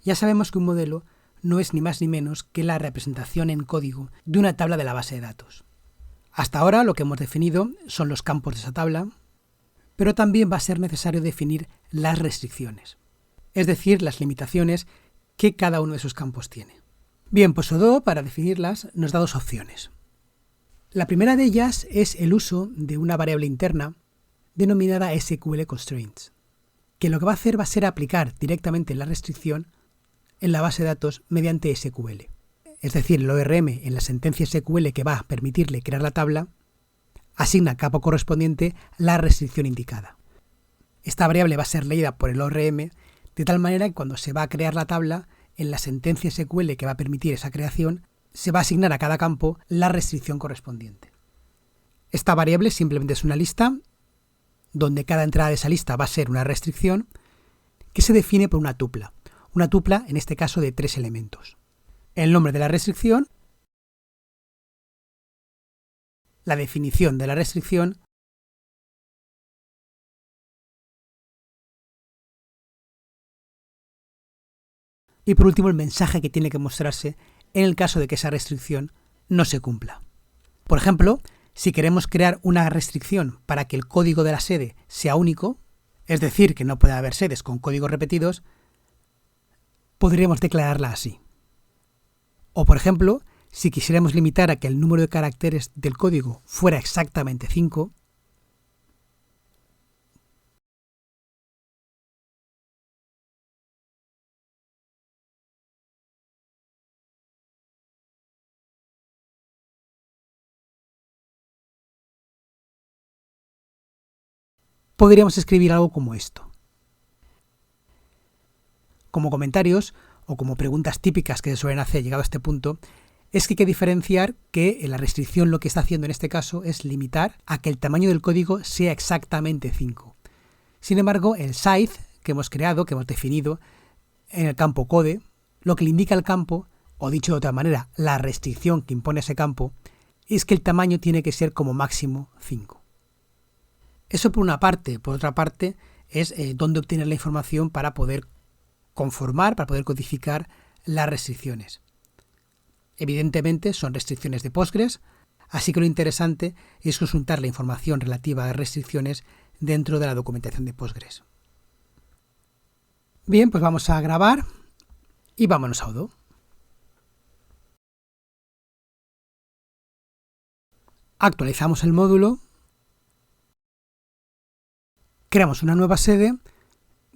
Ya sabemos que un modelo no es ni más ni menos que la representación en código de una tabla de la base de datos. Hasta ahora lo que hemos definido son los campos de esa tabla, pero también va a ser necesario definir las restricciones, es decir, las limitaciones que cada uno de esos campos tiene. Bien, pues Odoo, para definirlas, nos da dos opciones. La primera de ellas es el uso de una variable interna denominada SQLConstraints, que lo que va a hacer va a ser aplicar directamente la restricción en la base de datos mediante SQL. Es decir, el ORM en la sentencia SQL que va a permitirle crear la tabla asigna al campo correspondiente la restricción indicada. Esta variable va a ser leída por el ORM de tal manera que cuando se va a crear la tabla, en la sentencia SQL que va a permitir esa creación, se va a asignar a cada campo la restricción correspondiente. Esta variable simplemente es una lista donde cada entrada de esa lista va a ser una restricción que se define por una tupla. Una tupla, en este caso, de 3 elementos. El nombre de la restricción, la definición de la restricción y por último el mensaje que tiene que mostrarse en el caso de que esa restricción no se cumpla. Por ejemplo, si queremos crear una restricción para que el código de la sede sea único, es decir, que no pueda haber sedes con códigos repetidos, podríamos declararla así. O por ejemplo, si quisiéramos limitar a que el número de caracteres del código fuera exactamente 5, podríamos escribir algo como esto. Como comentarios o como preguntas típicas que se suelen hacer llegado a este punto, es que hay que diferenciar que la restricción lo que está haciendo en este caso es limitar a que el tamaño del código sea exactamente 5. Sin embargo, el size que hemos creado, que hemos definido en el campo code, lo que le indica al campo, o dicho de otra manera, la restricción que impone ese campo, es que el tamaño tiene que ser como máximo 5. Eso por una parte. Por otra parte, es dónde obtener la información para poder conformar, para poder codificar las restricciones. Evidentemente son restricciones de Postgres, así que lo interesante es consultar la información relativa a restricciones dentro de la documentación de Postgres. Bien, pues vamos a grabar y vámonos a Odoo. Actualizamos el módulo, creamos una nueva sede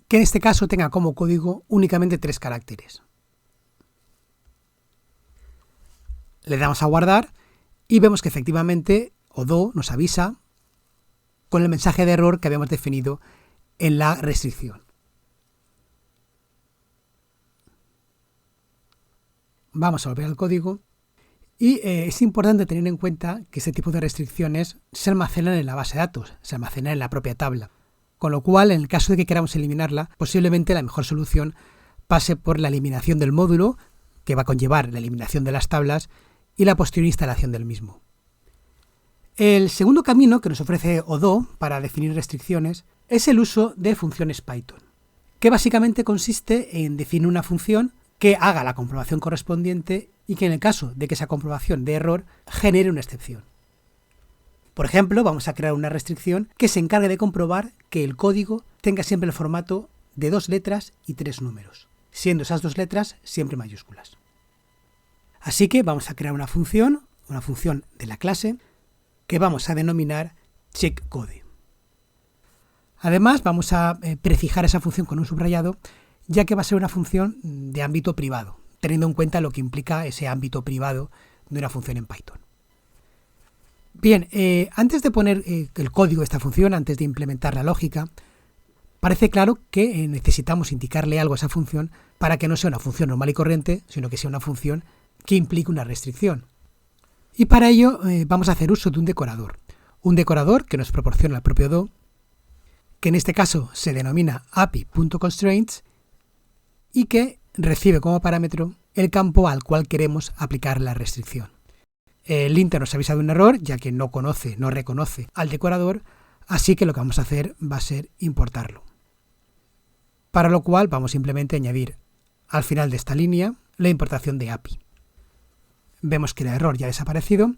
que en este caso tenga como código únicamente 3 caracteres. Le damos a guardar y vemos que efectivamente Odoo nos avisa con el mensaje de error que habíamos definido en la restricción. Vamos a volver al código y es importante tener en cuenta que este tipo de restricciones se almacenan en la base de datos, se almacenan en la propia tabla. Con lo cual, en el caso de que queramos eliminarla, posiblemente la mejor solución pase por la eliminación del módulo, que va a conllevar la eliminación de las tablas, y la posterior instalación del mismo. El segundo camino que nos ofrece Odoo para definir restricciones es el uso de funciones Python, que básicamente consiste en definir una función que haga la comprobación correspondiente y que en el caso de que esa comprobación dé error, genere una excepción. Por ejemplo, vamos a crear una restricción que se encargue de comprobar que el código tenga siempre el formato de 2 letras y 3 números, siendo esas 2 letras siempre mayúsculas. Así que vamos a crear una función de la clase, que vamos a denominar checkCode. Además, vamos a prefijar esa función con un subrayado, ya que va a ser una función de ámbito privado, teniendo en cuenta lo que implica ese ámbito privado de una función en Python. Bien, antes de poner el código de esta función, antes de implementar la lógica, parece claro que necesitamos indicarle algo a esa función para que no sea una función normal y corriente, sino que sea una función que implique una restricción. Y para ello vamos a hacer uso de un decorador que nos proporciona el propio Odoo, que en este caso se denomina api.constraints y que recibe como parámetro el campo al cual queremos aplicar la restricción. El linter nos avisa de un error, ya que no reconoce al decorador, así que lo que vamos a hacer va a ser importarlo. Para lo cual vamos simplemente a añadir al final de esta línea la importación de API. Vemos que el error ya ha desaparecido,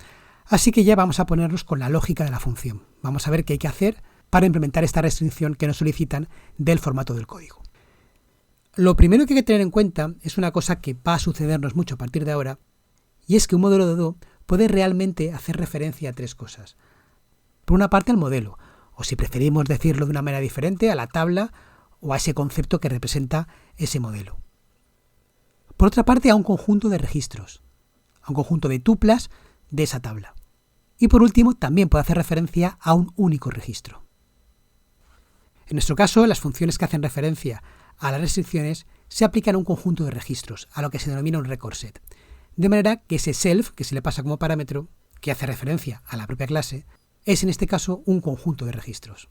así que ya vamos a ponernos con la lógica de la función. Vamos a ver qué hay que hacer para implementar esta restricción que nos solicitan del formato del código. Lo primero que hay que tener en cuenta es una cosa que va a sucedernos mucho a partir de ahora, y es que un modelo de Odoo puede realmente hacer referencia a tres cosas. Por una parte al modelo, o si preferimos decirlo de una manera diferente, a la tabla o a ese concepto que representa ese modelo. Por otra parte a un conjunto de registros, a un conjunto de tuplas de esa tabla. Y por último también puede hacer referencia a un único registro. En nuestro caso, las funciones que hacen referencia a las restricciones se aplican a un conjunto de registros, a lo que se denomina un record set. De manera que ese self, que se le pasa como parámetro, que hace referencia a la propia clase, es en este caso un conjunto de registros.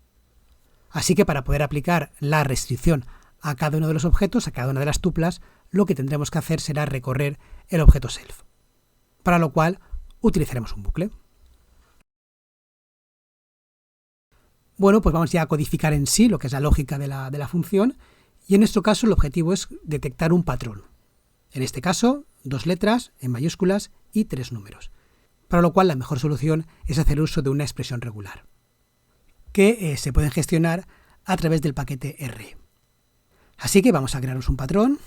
Así que para poder aplicar la restricción a cada uno de los objetos, a cada una de las tuplas, lo que tendremos que hacer será recorrer el objeto self, para lo cual utilizaremos un bucle. Bueno, pues vamos ya a codificar en sí lo que es la lógica de la función, y en nuestro caso el objetivo es detectar un patrón. En este caso, 2 letras en mayúsculas y 3 números. Para lo cual la mejor solución es hacer uso de una expresión regular, que se pueden gestionar a través del paquete R. Así que vamos a crearnos un patrón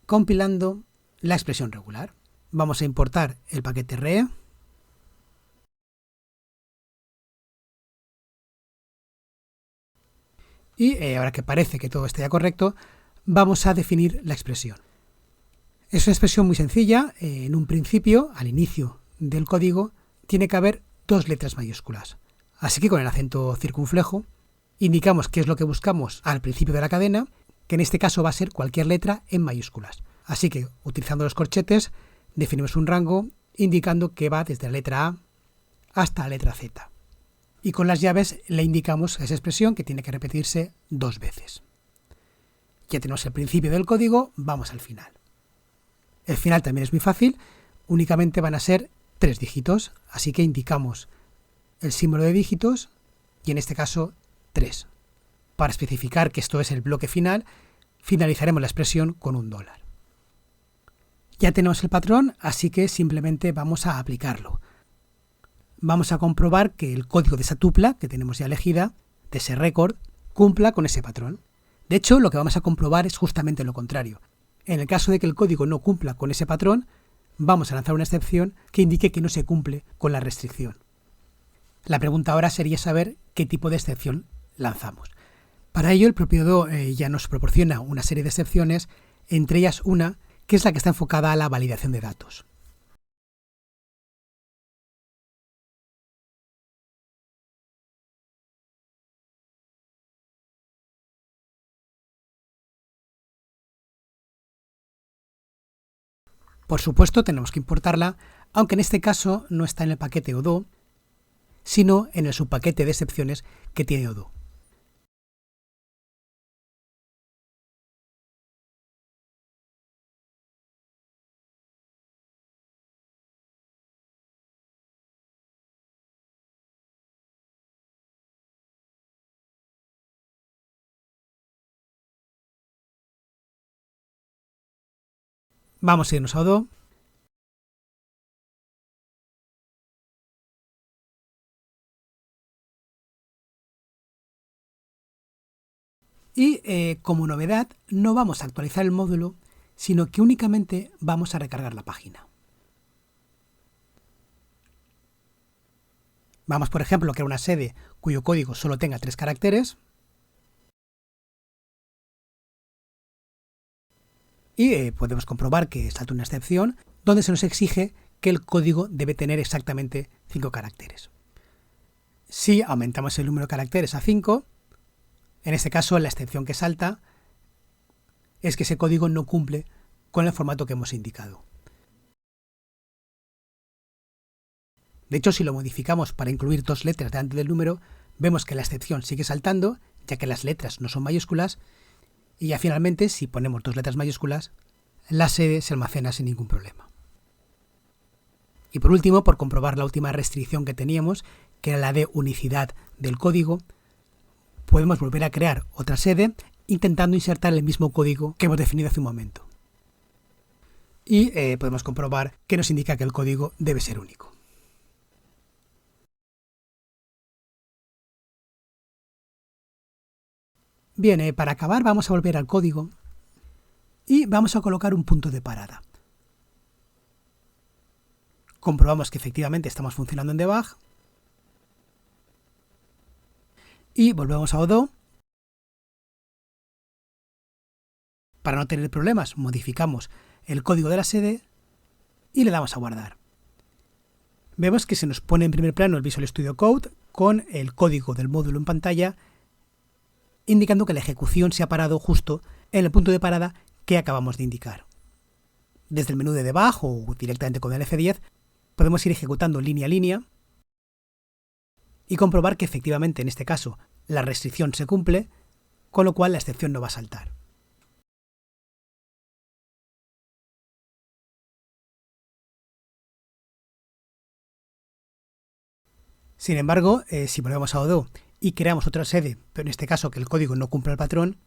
compilando la expresión regular. Vamos a importar el paquete RE. Y ahora que parece que todo está ya correcto, vamos a definir la expresión. Es una expresión muy sencilla. En un principio, al inicio del código, tiene que haber 2 letras mayúsculas. Así que con el acento circunflejo indicamos qué es lo que buscamos al principio de la cadena, que en este caso va a ser cualquier letra en mayúsculas. Así que, utilizando los corchetes, definimos un rango indicando que va desde la letra A hasta la letra Z. Y con las llaves le indicamos a esa expresión que tiene que repetirse 2 veces. Ya tenemos el principio del código, vamos al final. El final también es muy fácil, únicamente van a ser 3 dígitos, así que indicamos el símbolo de dígitos y en este caso 3. Para especificar que esto es el bloque final, finalizaremos la expresión con un $. Ya tenemos el patrón, así que simplemente vamos a aplicarlo. Vamos a comprobar que el código de esa tupla que tenemos ya elegida, de ese record, cumpla con ese patrón. De hecho, lo que vamos a comprobar es justamente lo contrario. En el caso de que el código no cumpla con ese patrón, vamos a lanzar una excepción que indique que no se cumple con la restricción. La pregunta ahora sería saber qué tipo de excepción lanzamos. Para ello, el propio Odoo ya nos proporciona una serie de excepciones, entre ellas una que es la que está enfocada a la validación de datos. Por supuesto, tenemos que importarla, aunque en este caso no está en el paquete Odoo, sino en el subpaquete de excepciones que tiene Odoo. Vamos a irnos a Odoo. Y como novedad, no vamos a actualizar el módulo, sino que únicamente vamos a recargar la página. Vamos, por ejemplo, a crear una sede cuyo código solo tenga 3 caracteres. Y podemos comprobar que salta una excepción donde se nos exige que el código debe tener exactamente 5 caracteres. Si aumentamos el número de caracteres a 5, en este caso la excepción que salta es que ese código no cumple con el formato que hemos indicado. De hecho, si lo modificamos para incluir 2 letras delante del número, vemos que la excepción sigue saltando, ya que las letras no son mayúsculas, y ya finalmente, si ponemos 2 letras mayúsculas, la sede se almacena sin ningún problema. Y por último, por comprobar la última restricción que teníamos, que era la de unicidad del código, podemos volver a crear otra sede intentando insertar el mismo código que hemos definido hace un momento. Y podemos comprobar que nos indica que el código debe ser único. Bien, para acabar vamos a volver al código y vamos a colocar un punto de parada. Comprobamos que efectivamente estamos funcionando en debug y volvemos a Odoo. Para no tener problemas, modificamos el código de la sede y le damos a guardar. Vemos que se nos pone en primer plano el Visual Studio Code con el código del módulo en pantalla, indicando que la ejecución se ha parado justo en el punto de parada que acabamos de indicar. Desde el menú de debug o directamente con el F10 podemos ir ejecutando línea a línea y comprobar que efectivamente en este caso la restricción se cumple, con lo cual la excepción no va a saltar. Sin embargo, si volvemos a Odoo y creamos otra sede, pero en este caso que el código no cumpla el patrón,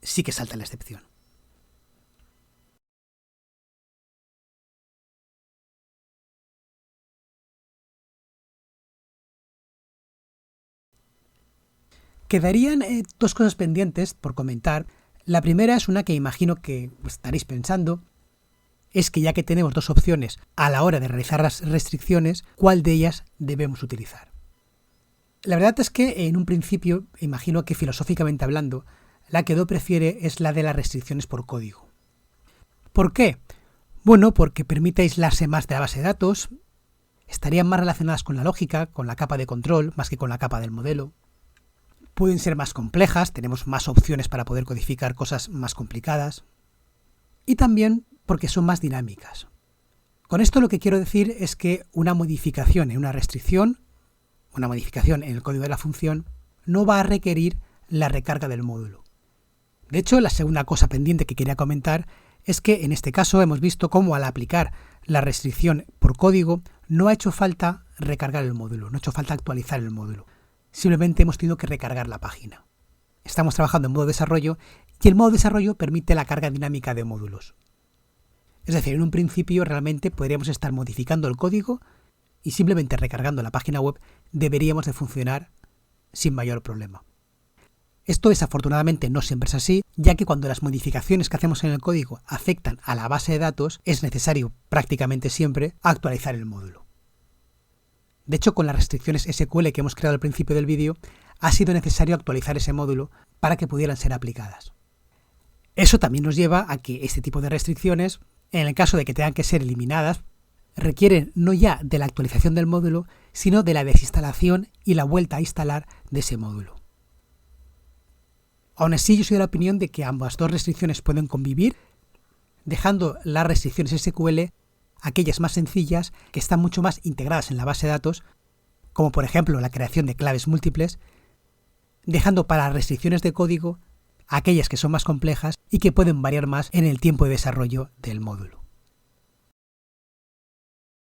sí que salta la excepción. Quedarían dos cosas pendientes por comentar. La primera es una que imagino que estaréis pensando, es que ya que tenemos dos opciones a la hora de realizar las restricciones, ¿cuál de ellas debemos utilizar? La verdad es que en un principio, imagino que filosóficamente hablando, la que Odoo prefiere es la de las restricciones por código. ¿Por qué? Bueno, porque permite aislarse más de la base de datos, estarían más relacionadas con la lógica, con la capa de control, más que con la capa del modelo. Pueden ser más complejas, tenemos más opciones para poder codificar cosas más complicadas. Y también porque son más dinámicas. Con esto lo que quiero decir es que una modificación en una restricción, una modificación en el código de la función, no va a requerir la recarga del módulo. De hecho, la segunda cosa pendiente que quería comentar es que en este caso hemos visto cómo al aplicar la restricción por código no ha hecho falta recargar el módulo, no ha hecho falta actualizar el módulo. Simplemente hemos tenido que recargar la página. Estamos trabajando en modo desarrollo y el modo desarrollo permite la carga dinámica de módulos. Es decir, en un principio realmente podríamos estar modificando el código y simplemente recargando la página web deberíamos de funcionar sin mayor problema. Esto desafortunadamente no siempre es así, ya que cuando las modificaciones que hacemos en el código afectan a la base de datos es necesario prácticamente siempre actualizar el módulo. De hecho, con las restricciones SQL que hemos creado al principio del vídeo, ha sido necesario actualizar ese módulo para que pudieran ser aplicadas. Eso también nos lleva a que este tipo de restricciones, en el caso de que tengan que ser eliminadas, requieren no ya de la actualización del módulo, sino de la desinstalación y la vuelta a instalar de ese módulo. Aún así, yo soy de la opinión de que ambas dos restricciones pueden convivir, dejando las restricciones SQL aquellas más sencillas que están mucho más integradas en la base de datos, como por ejemplo la creación de claves múltiples, dejando para las restricciones de código aquellas que son más complejas y que pueden variar más en el tiempo de desarrollo del módulo.